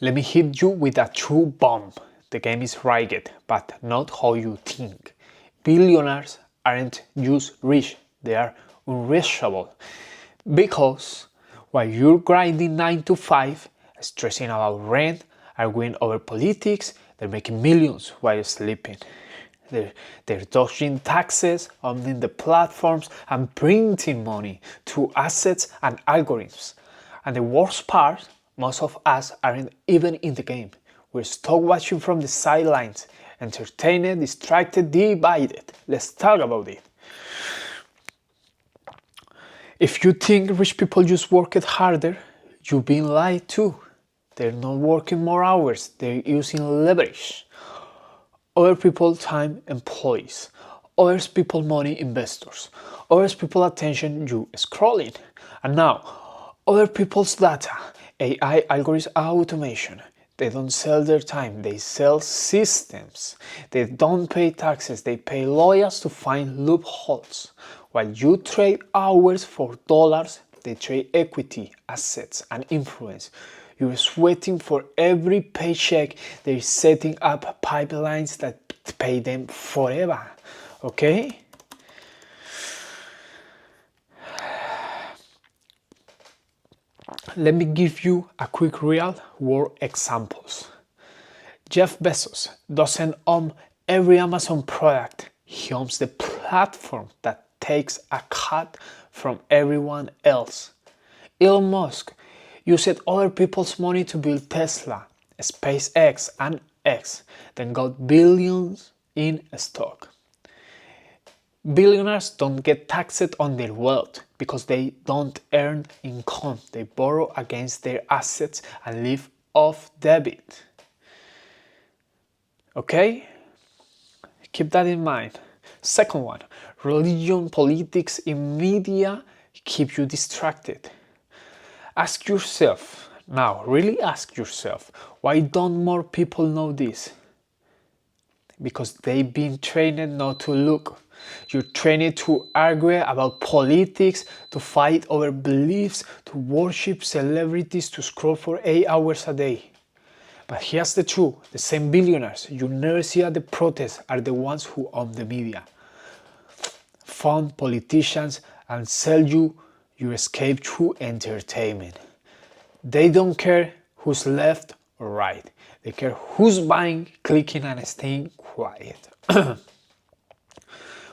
Let me hit you with a true bomb. The game is rigged, but not how you think. Billionaires aren't just rich, they are unreachable. Because while you're grinding 9 to 5, stressing about rent, arguing over politics, they're making millions while sleeping. They're dodging taxes, owning the platforms, and printing money through assets and algorithms. And the worst part, most of us aren't even in the game. We're stuck watching from the sidelines, entertained, distracted, divided. Let's talk about it. If you think rich people just work it harder, you've been lied to. They're not working more hours, they're using leverage. Other people time employees, others people money investors, others people attention you scrolling, and now other people's data, AI algorithm automation. They don't sell their time, they sell systems. They don't pay taxes, they pay lawyers to find loopholes. While you trade hours for dollars, they trade equity, assets, and influence. You're sweating for every paycheck. They're setting up pipelines that pay them forever. Okay? Let me give you a quick real world examples. Jeff Bezos doesn't own every Amazon product. He owns the platform that takes a cut from everyone else. Elon Musk used other people's money to build Tesla, SpaceX, and X, then got billions in stock. Billionaires don't get taxed on their wealth because they don't earn income. They borrow against their assets and live off debit. Okay? Keep that in mind. Second one, religion, politics, in media keep you distracted. Ask yourself, now really ask yourself, why don't more people know this? Because they've been trained not to look. You're trained to argue about politics, to fight over beliefs, to worship celebrities, to scroll for 8 hours a day. But here's the truth, the same billionaires you never see at the protests are the ones who own the media, fund politicians, and sell you your escape through entertainment. They don't care who's left or right. They care who's buying, clicking, and staying quiet.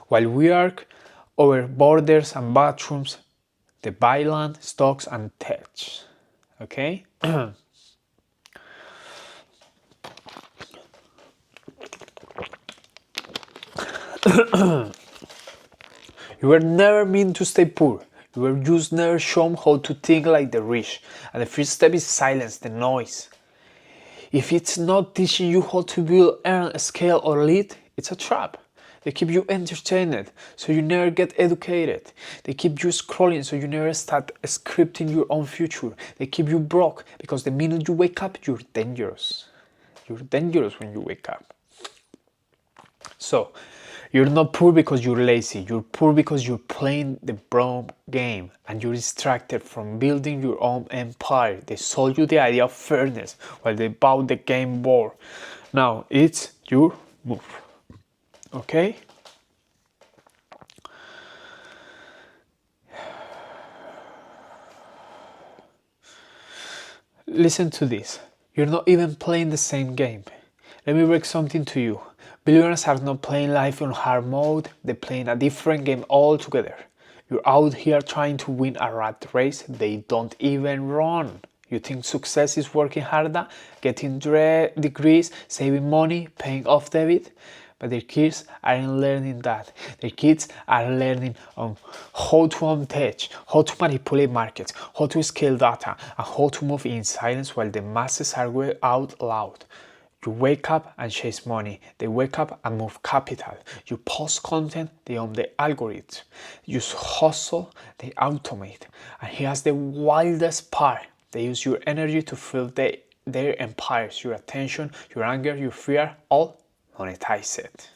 While we argue over borders and bathrooms, they buy land, stocks, and tech. Okay? You were never meant to stay poor. You were just never shown how to think like the rich. And the first step is silence, the noise. If it's not teaching you how to build, earn, scale, or lead, it's a trap. They keep you entertained, so you never get educated. They keep you scrolling, so you never start scripting your own future. They keep you broke, because the minute you wake up, you're dangerous. You're dangerous when you wake up. So, you're not poor because you're lazy. You're poor because you're playing the wrong game and you're distracted from building your own empire. They sold you the idea of fairness while they bought the game board. Now it's your move. Okay? Listen to this. You're not even playing the same game. Let me break something to you. Billionaires are not playing life on hard mode, they're playing a different game altogether. You're out here trying to win a rat race they don't even run. You think success is working harder, getting degrees, saving money, paying off debt? But their kids aren't learning that. Their kids are learning on how to own tech, how to manipulate markets, how to scale data, and how to move in silence while the masses argue out loud. You wake up and chase money. They wake up and move capital. You post content, they own the algorithm. You hustle, they automate. And here's the wildest part. They use your energy to fill their empires, your attention, your anger, your fear, all monetize it.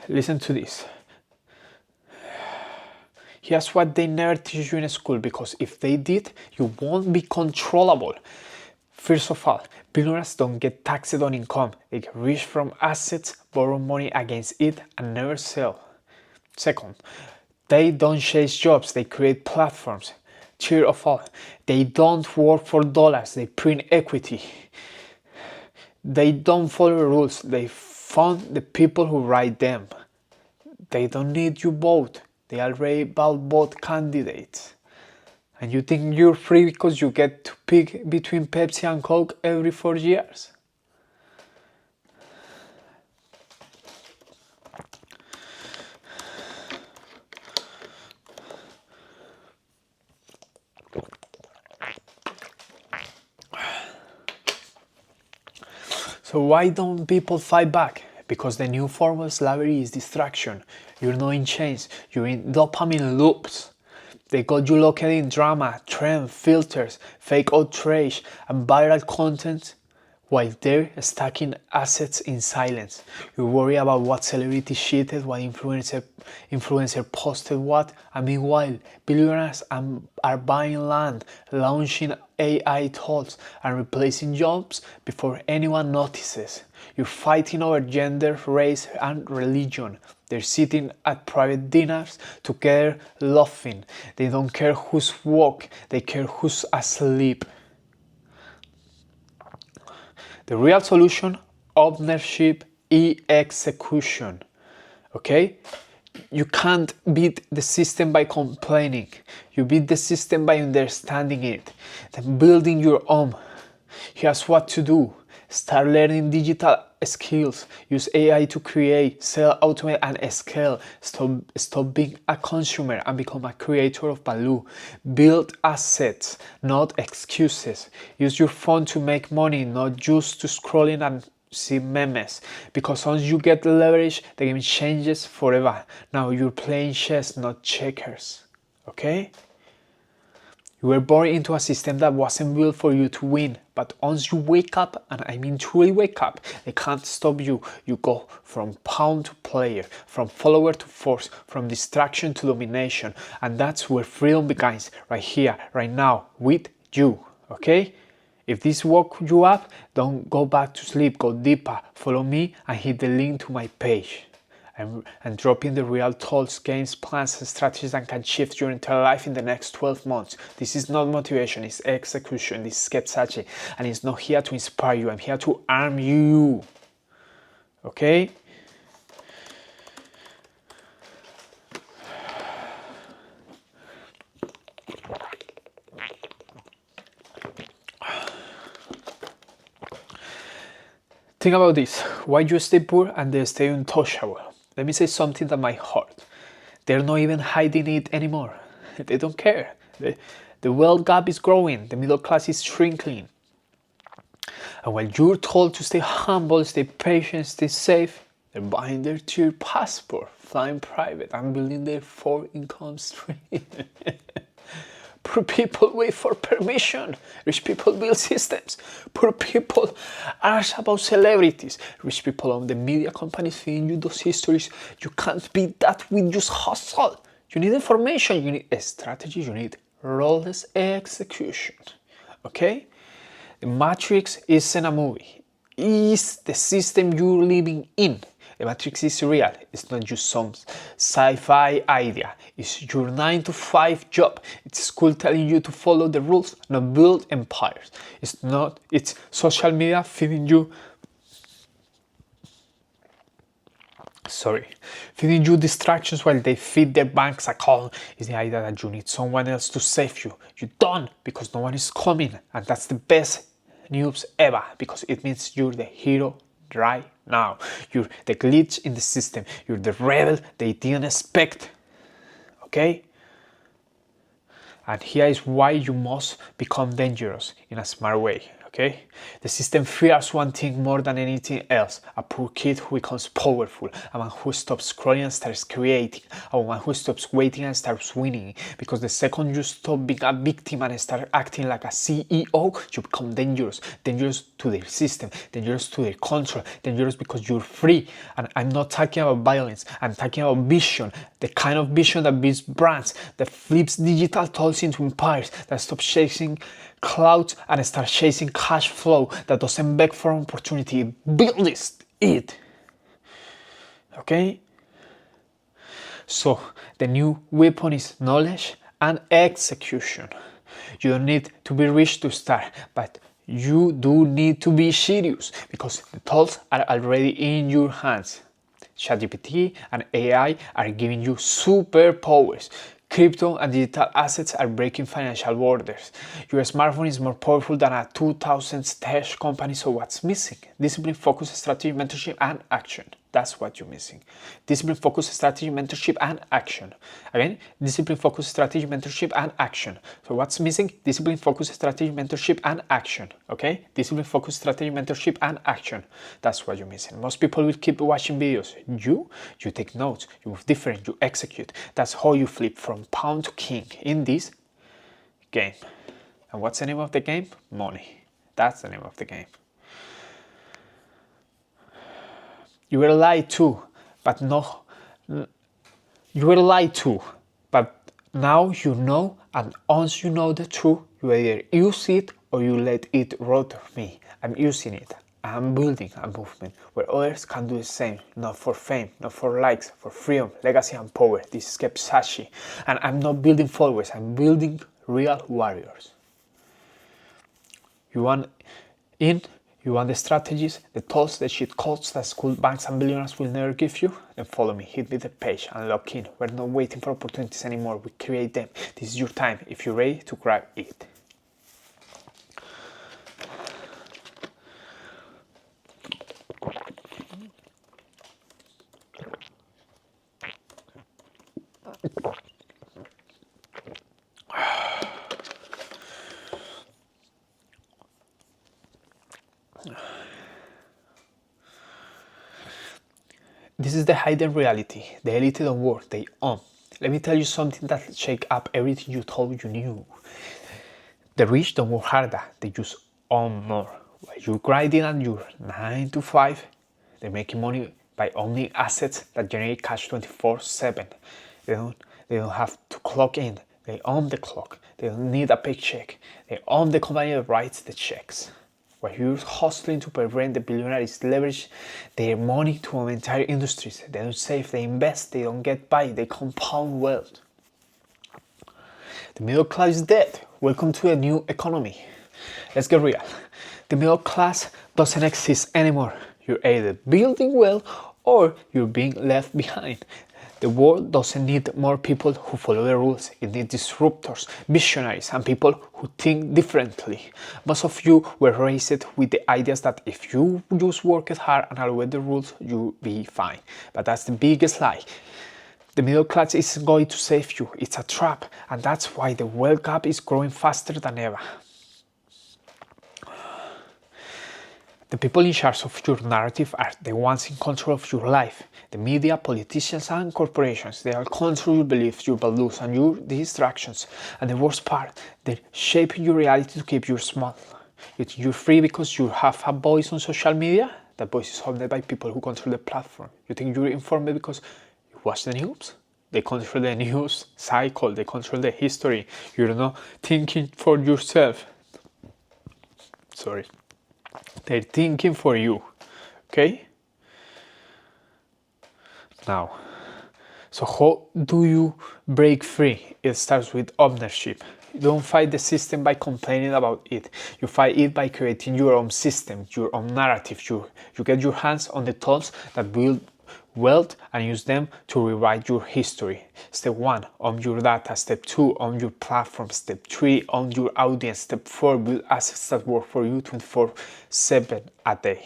Listen to this. Here's what they never teach you in school, because if they did, you won't be controllable. First of all, billionaires don't get taxed on income. They get rich from assets, borrow money against it, and never sell. Second, they don't chase jobs, they create platforms. Third of all, they don't work for dollars, they print equity. They don't follow rules, they fund the people who write them. They don't need your vote, they already bought both candidates. And you think you're free because you get to pick between Pepsi and Coke every 4 years? So why don't people fight back? Because the new form of slavery is distraction. You're not in chains, you're in dopamine loops. They got you locked in drama, trend, filters, fake outrage, and viral content, while they're stacking assets in silence. You worry about what celebrity cheated, what influencer posted what, and meanwhile, billionaires are buying land, launching AI tools, and replacing jobs before anyone notices. You're fighting over gender, race, and religion. They're sitting at private dinners together laughing. They don't care who's woke, they care who's asleep. The real solution, ownership, execution. Okay? You can't beat the system by complaining. You beat the system by understanding it, then building your own. Here's what to do. Start learning digital skills. Use AI to create, sell, automate, and scale. Stop being a consumer and become a creator of value. Build assets, not excuses. Use your phone to make money, not just to scrolling and see memes. Because once you get leverage, the game changes forever. Now you're playing chess, not checkers. Okay? You were born into a system that wasn't built for you to win, but once you wake up, and I mean truly wake up, they can't stop you. You go from pawn to player, from follower to force, from distraction to domination, and that's where freedom begins, right here, right now, with you, okay? If this woke you up, don't go back to sleep, go deeper, follow me and hit the link to my page. And drop in the real tools, games, plans, and strategies that can shift your entire life in the next 12 months. This is not motivation, it's execution. This is Kevsace, and it's not here to inspire you. I'm here to arm you. Okay? Think about this. Why you stay poor and they stay untouchable? Let me say something that might hurt. They're not even hiding it anymore. They don't care. The wealth gap is growing. The middle class is shrinking. And while you're told to stay humble, stay patient, stay safe, they're buying their tier passport, flying private, and building their 4 income stream. Poor people wait for permission. Rich people build systems. Poor people ask about celebrities. Rich people own the media companies feeding you those histories. You can't beat that with just hustle. You need information. You need a strategy. You need flawless execution. Okay? The Matrix isn't a movie. It's the system you're living in. The Matrix is real. It's not just some sci-fi idea. It's your 9-to-5 job. It's school telling you to follow the rules, not build empires. It's social media feeding you distractions while they feed their bank's account. It's the idea that you need someone else to save you. You don't, because no one is coming. And that's the best news ever, because it means you're the hero right now. You're the glitch in the system. You're the rebel they didn't expect. Okay? And here is why you must become dangerous in a smart way. Okay? The system fears one thing more than anything else: a poor kid who becomes powerful, a man who stops scrolling and starts creating, a man who stops waiting and starts winning. Because the second you stop being a victim and start acting like a CEO, you become dangerous. Dangerous to their system, dangerous to their control, dangerous because you're free. And I'm not talking about violence, I'm talking about vision. The kind of vision that builds brands, that flips digital tools into empires, that stops chasing clouds and starts chasing cash flow, that doesn't beg for opportunity, build it. Okay? So the new weapon is knowledge and execution. You don't need to be rich to start, but you do need to be serious, because the tools are already in your hands. ChatGPT and AI are giving you superpowers. Crypto and digital assets are breaking financial borders. Your smartphone is more powerful than a 2000s tech company, so what's missing? Discipline, focus, strategy, mentorship, and action. That's what you're missing. Discipline, focus, strategy, mentorship, and action. Again, discipline, focus, strategy, mentorship, and action. So what's missing? Discipline, focus, strategy, mentorship, and action. Okay? Discipline, focus, strategy, mentorship, and action. That's what you're missing. Most people will keep watching videos. You take notes. You move different. You execute. That's how you flip from pawn to king in this game. And what's the name of the game? Money. That's the name of the game. You were lied to, but no. You were lied to, but now you know, and once you know the truth, you either use it or you let it rot me. I'm using it. I'm building a movement where others can do the same, not for fame, not for likes, for freedom, legacy, and power. This is Kevsace, and I'm not building followers. I'm building real warriors. You want in? You want the strategies, the tools, the cheat codes that school banks and billionaires will never give you? Then follow me, hit me the page and log in. We're not waiting for opportunities anymore, we create them. This is your time, if you're ready to grab it. This is the hidden reality. The elite don't work, they own. Let me tell you something that shake up everything you thought you knew. The rich don't work harder, they just own more. While you're grinding at your 9 to 5, they're making money by owning assets that generate cash 24/7. They don't have to clock in, they own the clock. They don't need a paycheck, they own the company that writes the checks. While you're hustling to prevent the billionaires leverage their money to entire industries. They don't save, they invest, they don't get by, they compound wealth. The middle class is dead. Welcome to a new economy. Let's get real. The middle class doesn't exist anymore. You're either building well or you're being left behind. The world doesn't need more people who follow the rules. It needs disruptors, visionaries, and people who think differently. Most of you were raised with the ideas that if you just work hard and obey the rules, you'll be fine. But that's the biggest lie. The middle class isn't going to save you. It's a trap, and that's why the wealth gap is growing faster than ever. The people in charge of your narrative are the ones in control of your life. The media, politicians, and corporations. They all control your beliefs, your values, and your distractions. And the worst part, they're shaping your reality to keep you small. You think you're free because you have a voice on social media? That voice is owned by people who control the platform. You think you're informed because you watch the news? They control the news cycle, they control the history. You're not thinking for yourself. Sorry. They're thinking for you, okay? Now, so how do you break free? It starts with ownership. You don't fight the system by complaining about it. You fight it by creating your own system, your own narrative. You get your hands on the tools that build wealth and use them to rewrite your history. Step 1, own your data. Step 2, own your platform. Step 3, own your audience. Step 4, build assets that work for you 24/7 a day.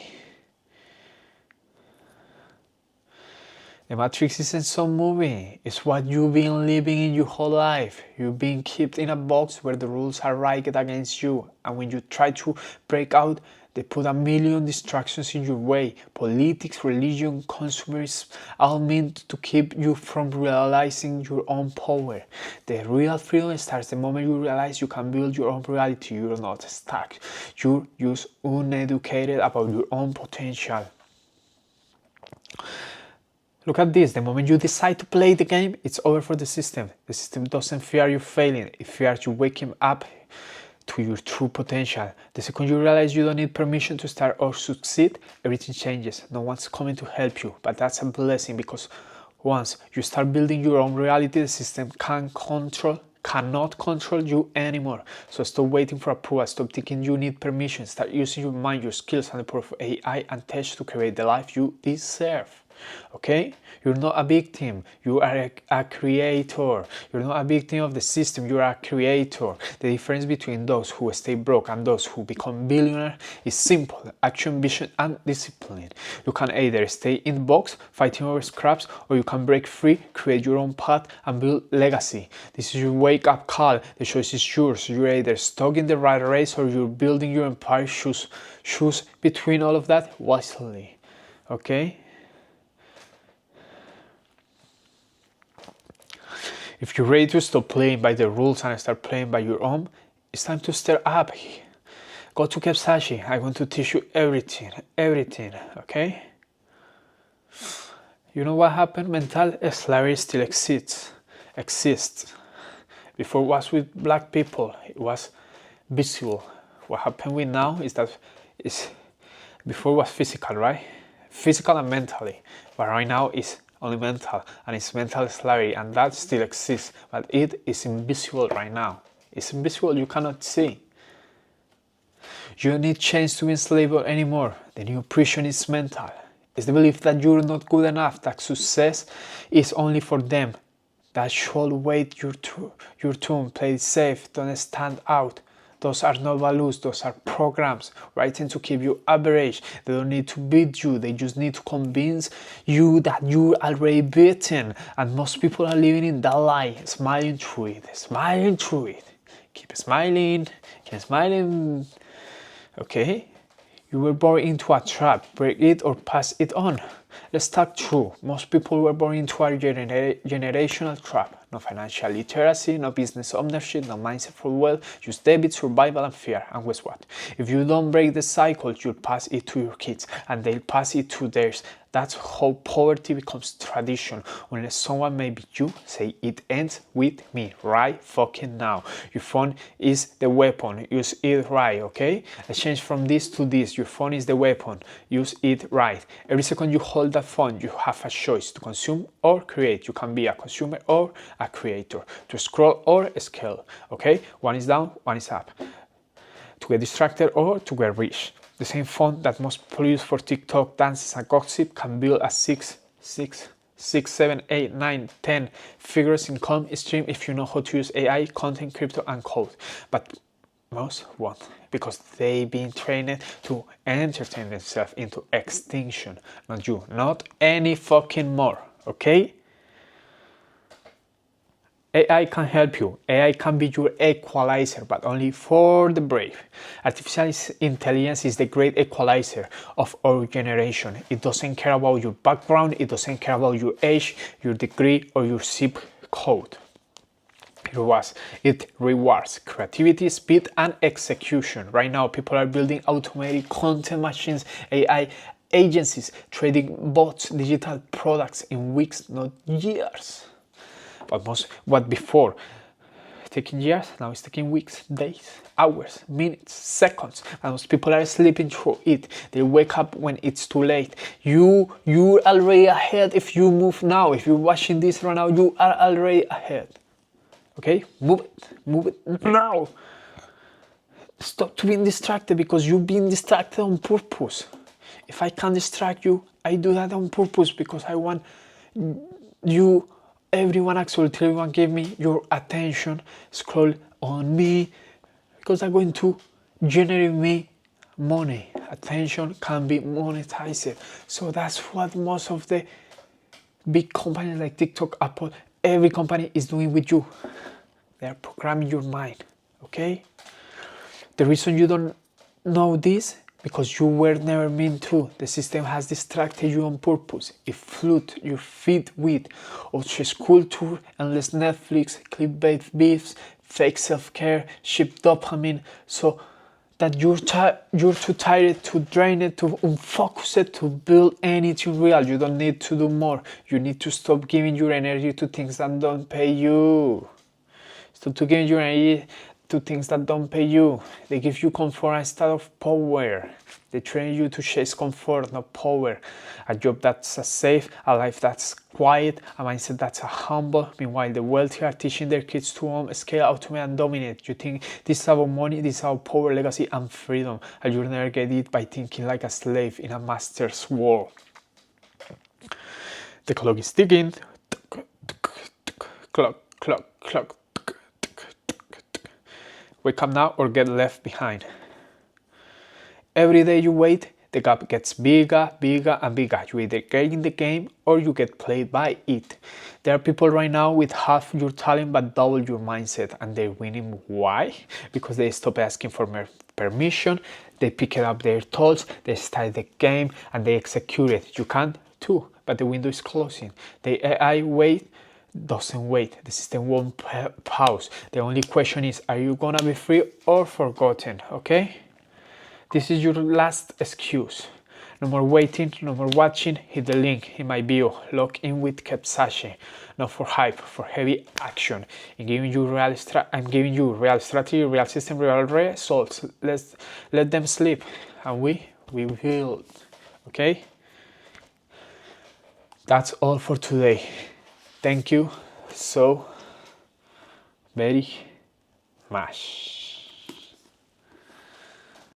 The Matrix isn't some movie, it's what you've been living in your whole life. You've been kept in a box where the rules are rigged against you, and when you try to break out, they put a million distractions in your way. Politics, religion, consumerism, all meant to keep you from realizing your own power. The real freedom starts the moment you realize you can build your own reality. You're not stuck. You're just uneducated about your own potential. Look at this, the moment you decide to play the game, it's over for the system. The system doesn't fear you failing, it fears you waking up to your true potential. The second you realize you don't need permission to start or succeed, everything changes. No one's coming to help you, but that's a blessing because once you start building your own reality, the system cannot control you anymore. So stop waiting for approval, stop thinking you need permission, start using your mind, your skills and the power of AI and tech to create the life you deserve. Okay, you're not a victim, you are a creator. You're not a victim of the system, you are a creator. The difference between those who stay broke and those who become billionaires is simple: action, vision and discipline. You can either stay in the box fighting over scraps, or you can break free, create your own path and build legacy. This is your wake up call. The choice is yours. You're either stuck in the rat race or you're building your empire. Choose between all of that wisely. Okay. If you're ready to stop playing by the rules and start playing by your own, it's time to step up. Go to Kevsace. I want to teach you everything, okay? You know what happened? Mental slavery still exists. Before it was with black people, it was visible. What happened with now is that before it was physical, right? Physical and mentally, but right now it's only mental, and it's mental slavery, and that still exists, but it is invisible right now. It's invisible, you cannot see. You don't need chains to be enslaved anymore. The new prison is mental. It's the belief that you're not good enough, that success is only for them. That should wait your turn, play it safe, don't stand out. Those are not values, those are programs written to keep you average. They don't need to beat you, they just need to convince you that you're already beaten. And most people are living in that lie, smiling through it. Keep smiling, okay? You were born into a trap, break it or pass it on. Let's talk true. Most people were born into a generational trap. No financial literacy, no business ownership, no mindset for wealth, just debit, survival and fear. And guess what? If you don't break the cycle, you'll pass it to your kids and they'll pass it to theirs. That's how poverty becomes tradition. Unless someone, maybe you, say it ends with me right fucking now. Your phone is the weapon. Use it right, okay? Let's change from this to this. Your phone is the weapon. Use it right. Every second you hold that phone, you have a choice to consume or create. You can be a consumer or a creator. To scroll or scale, okay? One is down, one is up. To get distracted or to get rich. The same phone that most people use for TikTok, dances and gossip can build a 6, 7, 8, 9, 10 figures income stream if you know how to use AI, content, crypto and code. But most won't, because they've been trained to entertain themselves into extinction. Not you, not any fucking more, okay? AI can help you. AI can be your equalizer, but only for the brave. Artificial intelligence is the great equalizer of our generation. It doesn't care about your background, it doesn't care about your age, your degree, or your zip code. It rewards creativity, speed, and execution. Right now, people are building automated content machines, AI agencies, trading bots, digital products in weeks, not years. But what before taking years, now it's taking weeks, days, hours, minutes, seconds. And most people are sleeping through it. They wake up when it's too late. You're already ahead if you move now. If you're watching this right now, you are already ahead. Okay, move it now. Stop being distracted, because you're being distracted on purpose. If I can distract you, I do that on purpose because I want you. Everyone, absolutely everyone, give me your attention, scroll on me, because I'm going to generate me money. Attention can be monetized. So that's what most of the big companies like TikTok, Apple, every company is doing with you. They are programming your mind, okay? The reason you don't know this, because you were never meant to. The system has distracted you on purpose. It flooded your feed with ultra culture, endless Netflix, clickbait beefs, fake self-care, cheap dopamine, so that you're too tired, to drain it, to unfocus it, to build anything real. You don't need to do more. You need to stop giving your energy to things that don't pay you. Stop to giving your energy to things that don't pay you. They give you comfort instead of power. They train you to chase comfort, not power. A job that's safe, a life that's quiet, a mindset that's humble. Meanwhile, the wealthy are teaching their kids to scale, automate, and dominate. You think this is about money, this is about power, legacy, and freedom. And you'll never get it by thinking like a slave in a master's world. The clock is ticking. Clock, clock, clock. Wake up now or get left behind. Every day you wait, the gap gets bigger, bigger, and bigger. You either get in the game or you get played by it. There are people right now with half your talent but double your mindset, and they're winning. Why? Because they stop asking for permission, they pick up their thoughts, they start the game, and they execute it. You can too, but the window is closing. The AI doesn't wait. The system won't pause. The only question is, are you gonna be free or forgotten? Okay? This is your last excuse. No more waiting, no more watching. Hit the link in my bio. Log in with Kevsace. Not for hype, for heavy action. I'm giving you real strategy, real system, real results. Let them sleep, and we build. Okay? That's all for today. Thank you so very much.